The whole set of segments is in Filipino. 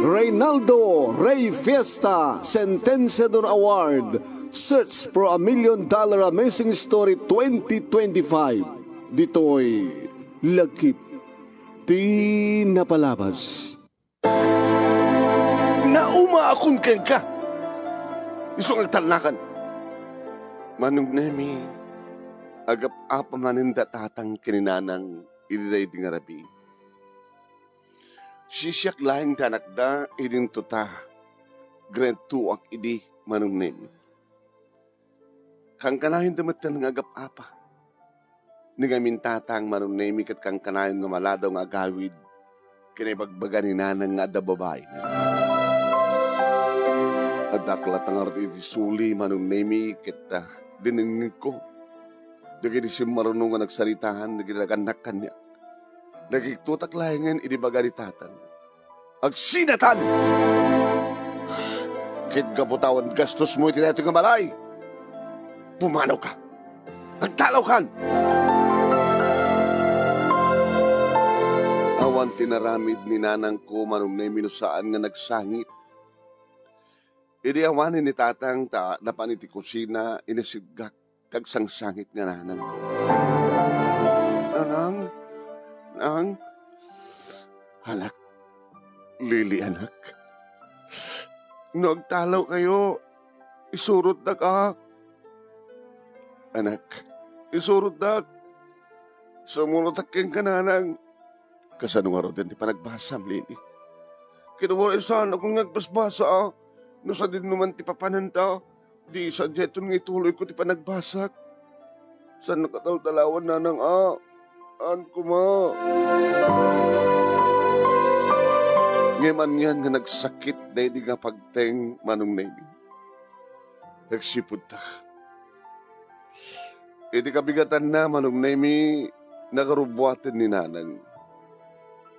Reynaldo Rey Fiesta Sentenciador Award Search for a $1 Million Amazing Story 2025. Dito'y Lagkip Di Napalabas. Nauma akong ka. Isong agtalnakan. Manong nemi, agap apa maninda tatang kininanang ididay di ngarabi. Sisyak lahing tanakda iding tuta. Grade 2 ak idi manong nemi. Kang kanahin damatan ng agap apa. Ningamin tatang manong nemi kat kang kanahin ng maladaw ng agawid. Kinibagbaga ni nanang nga da babae na. Adakla tangar iti suli manong nemi kita diningnig ko. Dagi di siya marunong nga nagsaritahan, dagi naganakan niya. Nagigtutak lahingan inibaga ni tatan. Agsinatan! Kit kaputawan gastos mo iti neto nga balay. Pumanaw ka. Nagtalaw kan. Awan tinaramid ni nanang ko manong na minusaan nga nagsangit. Idi awanin ni tatang ta napan iti kusina inisigak kagsangsangit nga nanang ko. Nang, halak, Lili anak. Nagtalaw kayo, isurot na ka. Anak, isurot na. Sumunod aking kananang. Kasano nga ro din di pa nagbasam, Lili. Kinawala sana kung nagbasbasa, no sa din naman ti papananta, di sa dyeton nga ituloy ko ti pa nagbasak. Saan nakataldalawan na ng An kuma. Ngayon yan nga nagsakit na hindi nga pagteng manong nemi. Nagsipod ta. Hindi kabigatan na manong nemi nakarubuatin ni nanang.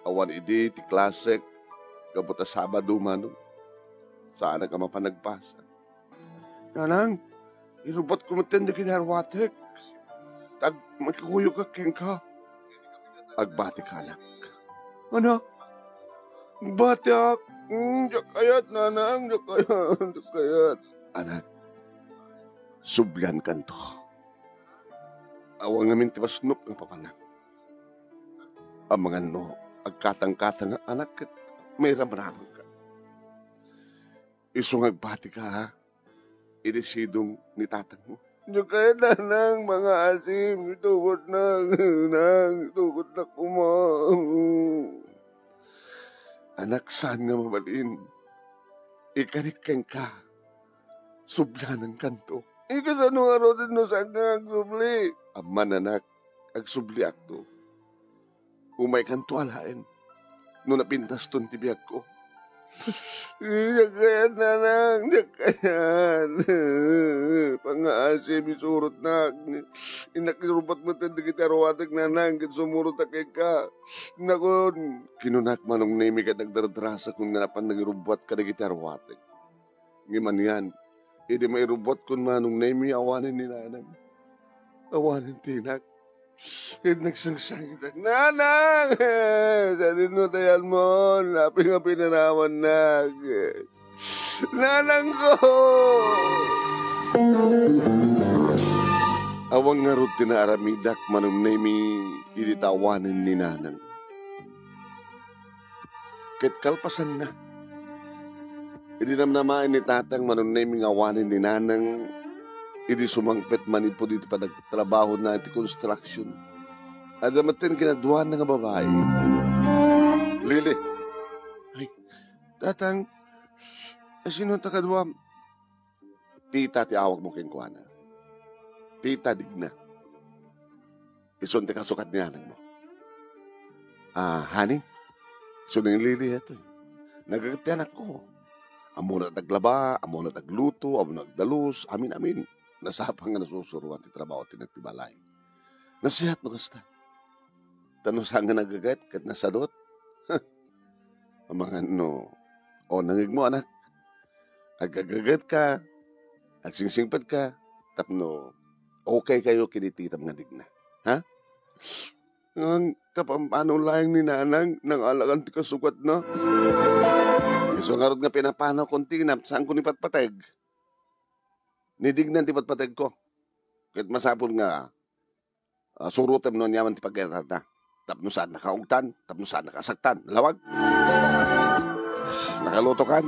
Awan idi ti klasek kabuta Sabado manong. Saan ka mapanagpasa. Nanang, irubat kumatin na kinarwatek. Tag magkukuyo ka keng ka. Agbati kalak. Ano? Batak. Jakayat, nanang. Jakayat. Anak, sublan kanto. Awang ngamin tibasnok ang papanak. Ang mga no, agkatang-katang anak at may ramramang ka. Isong agbati ka ha. Idisidong ni tatang mo. Jakayat, nanang, mga asim. Itukot na, nang. Itukot na kumang. Anak, saan nga mabalin? Ikarikan ka. Sublanan kanto. Ikasano nga ro din no saan nga agsubli. Aman anak, agsubli akto. Umay kanto alain. No napintas ton tibiyag ko. Jakayat, nanang, jakayat. Pangaasi, misurot na. Inakirubat mo tanda kita rawatak, nanang, kit sumurot na kay ka. Nakon, kinunak manong nemi ka nagdardrasa kung napan nagirubat ka na kita rawatak. Ngiman yan, hindi may rubot kung manong nemi awanin ni nanang. Awanin tinak. Hindi nagsangsangit. Nanang! Sa dinutayan mo, lapi nga pinanawan na. Nanang ko! Awang nga ruti na aramidak manong nemi iditawanin ni nanang. Ket kalpasan na. Hindi namnamain ni tatang manong nemi ngawanin ni nanang. Idi sumangpet manipo dito pa nagtrabaho na iti construction. Adamatin kinaduan na nga babae. Lili. Ay, tatang, sino takaduam? Tita ti awag mo kinkwana. Tita digna. Ison ti kasukat ni anang mo. Honey, ison yung Lili ito. Nagagatian ako. Amo na taglaba, amo na tagluto, amo na nagdalus, amin. Nasapang nga nasusuruan ti trabaho ti nagtibalay. Nasihat no kasta. Tanong saan nga nagagayat kat nasadot. Ang mga nangig mo anak. Agagagat ka, agsingsingpad ka, tapno okay kayo kinititam nga digna. Ha? Ang kapampano lang ni nanang nang alakan ti kasukat na. Iso nga nga pinapanaw konti na saan ko ni patpateg. Nidignan ti patpateg ko. Kahit masapon nga surutem no niyaman ti pagkaitan na. Tapno saan nakaugtan, tapno saan nakasaktan. Lawag. Nakalutokan.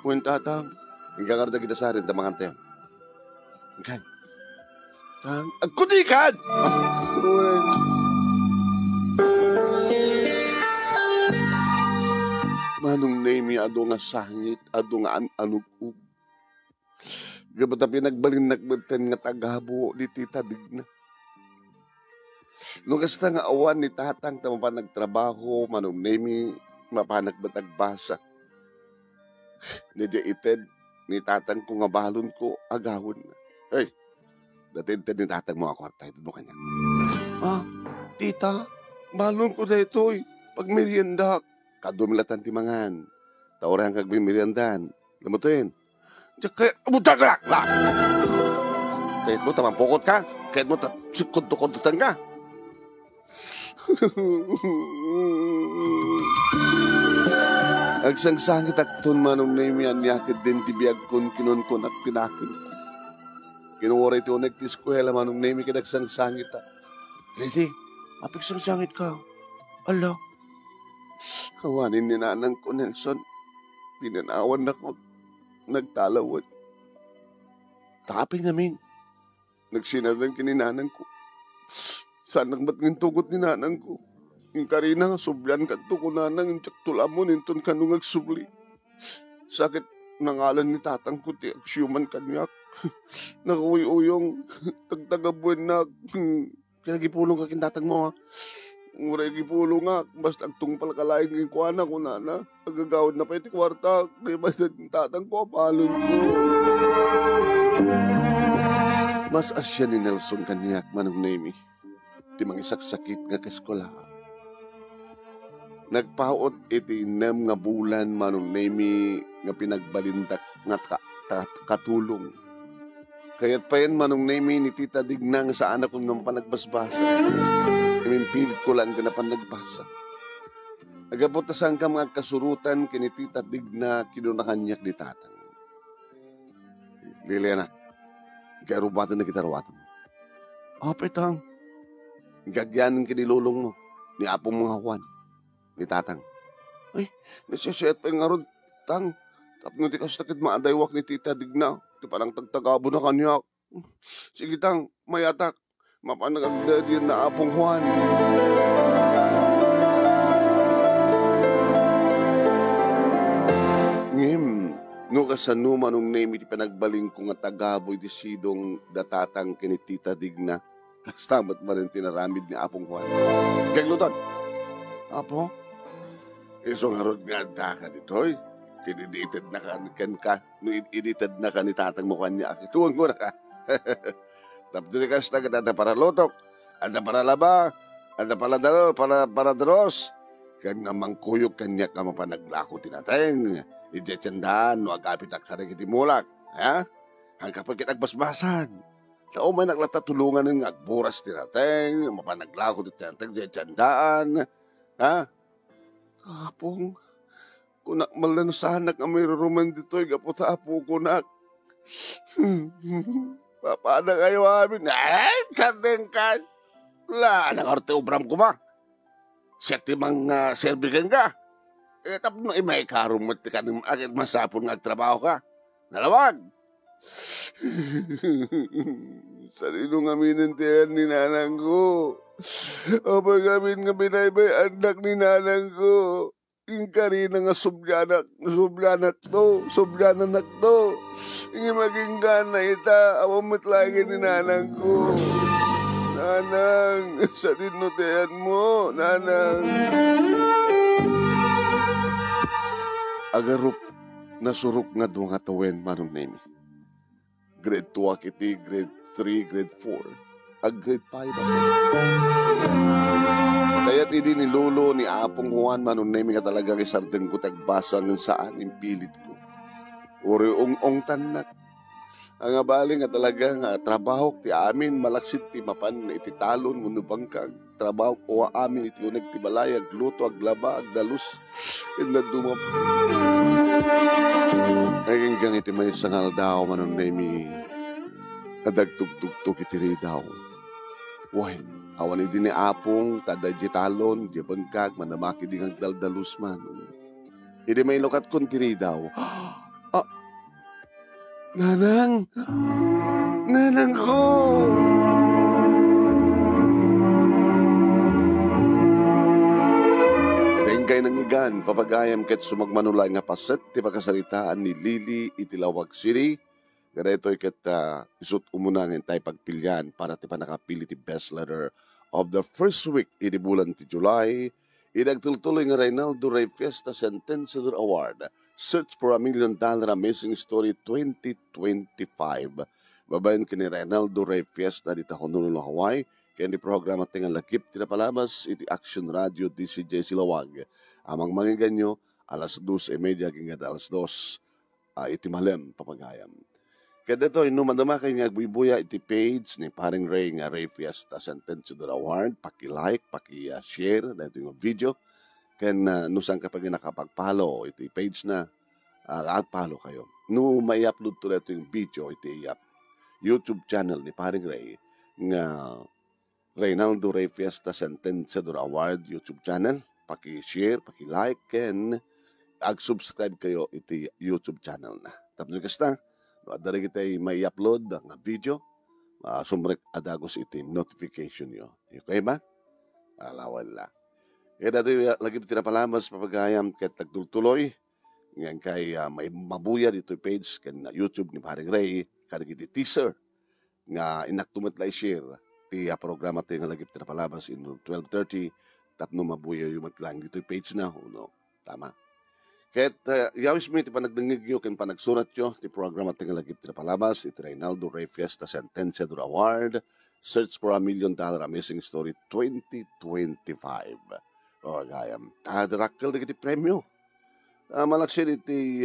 Puwentatang. Hinggang arda kita sa rin tamang anteyon. Hinggang. Agkudikan! Manong name ado nga sangit, ado nga anugug. Gabata pinagbalin nagbatan nga tagabo di tita digna. Nung kasta nga awan ni tatang tama pa nagtrabaho, manong name mapanagbatag-basa. Nadya ited ni tatang ko nga balon ko agawon na. Hey! Dati ni tatang mo ako harta, ito mo kanya. Tita, balong ko na ito pag merienda. Kadumilatan ti mangan. Taurang kag meriendan. Lamutin. Kaya, abuta ka lang! Kahit mo tamang pokot ka, kahit mo sikod-tukod-tutan ka. Agsangsangit akton manong na imiyan yakit din tibiyag kon kinon kon at tinakin. Kinuwaray ito nagtiskwela manong name kinagsang sangit ta. Lady, apiksang sangit ka. Ala. Hawanin ni nanang ko, Nelson. Pinanawan na ko. Nagtalawad. Taping namin. Nagsinadang kininanang ko. Sanang ba't ngintugot ni nanang ko? Yung karina nga sublan ka to ko nanang yung tsaktulamo ninton kanong agsubli. Sakit nangalan ni tatang ko ti agsyuman kanyak. Nakuyuyong tagtagabuan na kinagipulong ka kintatang mo ha. Nguray gipulong nga basta agtungpal kalaing ng kuwana ko na agagawad na pa iti kwarta kaya basta tatang ko apalon ko. Mas asya ni Nelson kanyak manong name ti mangisaksakit nga kaskola. Nagpaot iti nem nga bulan manong name nga pinagbalindak nga katulong. Kaya't pa yan manong name ni tita dignang sa anak kong naman panagbasbasa. Imimpilit ko lang ka na panagbasa. Agabot na saan ka mga kasurutan kini tita digna kinunakanyak di tatang. Lilianak, kaya rubatan na kita rawatan. Petang, gagyanin kinilulong mo ni apong mga Juan, ni tatang. Ay, nasyasyat pa yung arod, tang. Tapos di ka sakit maadaywak ni tita digna. Di parang tagtagabo na kanyak. Sige tang, mayatak. Mapanagagdad yun na apong Juan. No kasano manong name iti panagbaling ko nga tagaboy di sidong datatang kinitita digna. Kastamat man rin tinaramid ni apong Juan. Gaglutan. Apo? Isong harod nga daka ditoy. Kinidited na ka, no edited na ka ni tatang mo kanya. Ituwang mo na ka. Tapos ka sa tagad, para lotok, ada para laba, ada para daros. Kaya nga mangkuyog kanya ka mapanaglako tinateng. Idetsyandaan, no agapit ak karang itimulak. Ha? Hanggang pag kinagbasbasan. Sa umay naglatatulungan ng agburas tinateng, mapanaglako tinateng, idetsyandaan. Ha? Kapong, kung malanasanak ang mayroon dito'y gaputa-apo ko na. Paano kayo amin? Ay, sardeng ka. Wala, nakarte ubram ko ba? Siyati mga serbigan ka. Tapos nung may karumot ka ng agad masapon nga trabaho ka. Nalawag. Sa tinong aminin tiyan ni nanang ko. O pag amin nga binaybay anak ni nanang ko. Yung karina nga sublanak to. Yung maging gana ita, awamot lagi ni nanang ko. Nanang, sa tinutean mo, nanang. Agarup, nasurok nga doon nga tawen manong name. Grade 2 akiti, grade 3, grade 4, grade 5 ako. Kaya't hindi ni Lolo, ni Apong Juan, manong name nga talagang isardeng ko tagbasa ng saan yung pilit ko. Uri ong tanak. Ang abali nga talaga nga trabaho ti amin malaksit ti mapan iti talon nguno bangkag trabaho o amin iti uneg ti balay agluto aglaba agdalus inda dumap naging gang iti may sangal daw manon mi kadagtugtugtog iti ri daw why awan idi ni apong tada di talon di bangkag manamaki di agdaldalus man idi may lokat kun ti ri daw Nanang! Nanang ko! Rengkay ng igan, papagayam ket sumagmanulay nga paset ti pagkasalitaan ni Lily Itilawag City. Kada ito'y ket isut umunangin tayo pagpilyan para ti panakapili ti best letter of the first week iti bulan ti July. Idagtultuloy nga Reynaldo Ray Fiesta Sentenciador Award. Search for $1 Million Amazing Story 2025. Babayan kini Reynaldo Ray Fiesta dito Honolulu, Hawaii. Kaya di programa tingang lakip tinapalabas iti Action Radio DCJ Silawag. Amang mangiganyo alas 2:30 hingga alas 2 iti malem papagayam. Kaya dito inumadama kayo nga agbuibuya iti page ni Paring Ray nga Ray Fiesta Sentenciador Award. Paki-like, paki-share dito yung video. Ken nusang kapag nakapagpalo iti page na at-palo kayo. No may upload to dito yung video iti YouTube channel ni Paring Ray nga Reynaldo Ray Fiesta Sentenciador Award YouTube channel. Paki-share, paki-like, ken ag-subscribe kayo iti YouTube channel na. Tapos kasta, dari kita may upload ang video, sumrek adagos iti notification nyo. Okay ba? Alawal la. Dati lagi tinapalamas papagayam ket tagtultuloy ngayon kay may mabuya dito page ken YouTube ni Paring Ray kadagiti teaser nga inaktumet la i-share ti programa ti nga lagi tinapalamas in 12:30 tapno mabuya yung matlang dito page na no tama ket yawis mi ti panagdengeg yo ken panagsurat yo ti programa ti nga lagi tinapalamas iti Reynaldo Ray Fiesta Sentenciador Award Search for $1 Million Amazing Story 2025. O gayam, tadarakkel di kiti premyo. Malaksin iti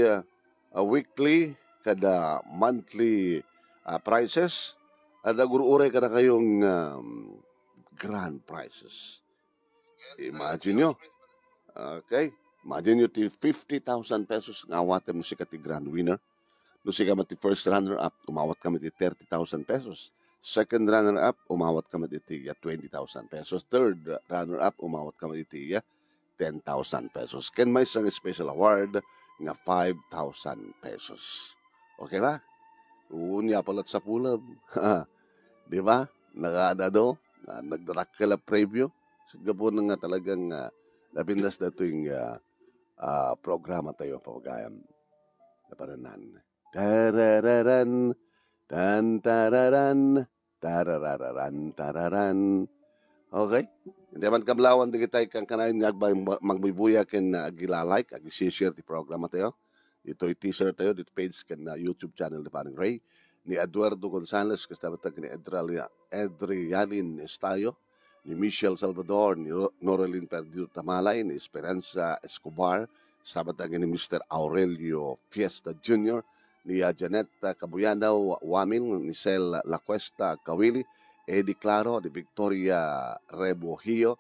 weekly kada monthly prices. Ada guru-ure kada kayong grand prizes. Imagine nyo. Okay? Imagine nyo ti 50,000 pesos nga awatem mo si kati grand winner. No si kama ti first runner-up, umawat kami ti 30,000 pesos. Second runner-up, umawat kami iti 20,000 pesos. Third runner-up, umawat kami iti 10,000 pesos. Ken may isang special award nga 5,000 pesos. Okay ba? Unya palat sa pulab. Di ba? Nakaadado, nagdarakkel a preview. Sige po na nga talagang napindas na ito yung programa tayo papagayam. Naparanan. Tarararan, tan tararan, tarararan, tararan. Okay? Hindi man kablawan di kita kang kanayon nga magbibuya ken agi-like, agi-share ti programa tayo. Ito i-teaser tayo dito page ken YouTube channel ni Paring Ray ni Eduardo Gonzales kasabot ni Edrialin Estayo, ni Michelle Salvador, ni Norelin Perdido Tamalay, ni Esperanza Escobar, sabat ni Mr. Aurelio Fiesta Jr., ni Janet Cabuyanaw Wamil, ni Sel Lacuesta Kawili, Eddie Claro, ni Victoria Rebojillo,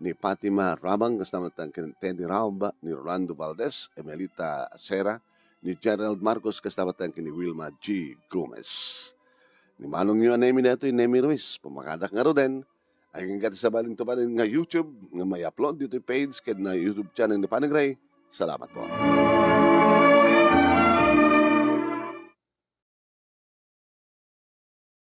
ni Fatima Rabang, kasama ni Teddy Raub, ni Rolando Valdez, Emelita Sera, ni Gerald Marcos, kasama ni Wilma G. Gomez. Ni Manong nyo anemi na ito, yung Nemi Ruiz, pumakadak nga rin, ay kati sa baling tupanin nga YouTube, nga may upload dito yung page, kaya na YouTube channel ni Paring Ray. Salamat po.